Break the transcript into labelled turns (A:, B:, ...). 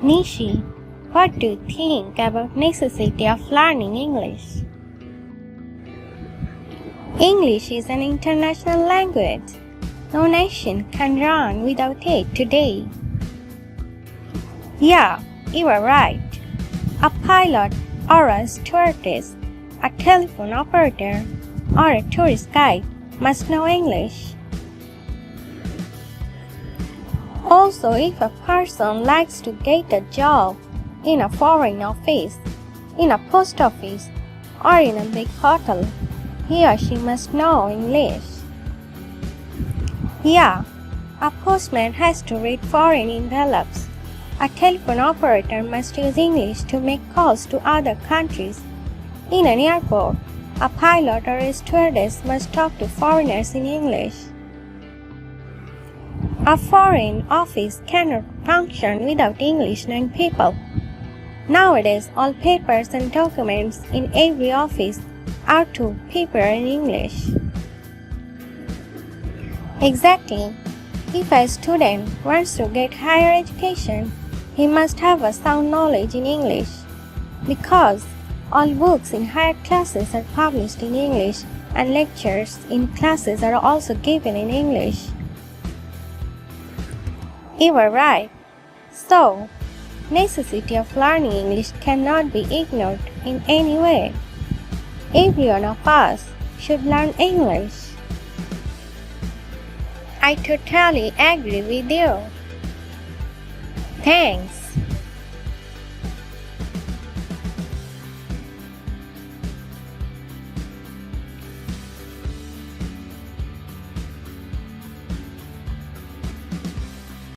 A: Nishi, what do you think about necessity of learning English? English is an international language. No nation can run without it today. Yeah, you are right. A pilot or a stewardess, a telephone operator, or a tourist guide must know English. Also, if a person likes to get a job in a foreign office, in a post office, or in a big hotel, he or she must know English. Yeah, a postman has to read foreign envelopes. A telephone operator must use English to make calls to other countries. In an airport, a pilot or a stewardess must talk to foreigners in English. A foreign office cannot function without English-knowing people. Nowadays, all papers and documents in every office are to paper in English. Exactly. If a student wants to get higher education, he must have a sound knowledge in English, because all books in higher classes are published in English and lectures in classes are also given in English. You are right. So, necessity of learning English cannot be ignored in any way. Every one of us should learn English. I totally agree with you. Thanks.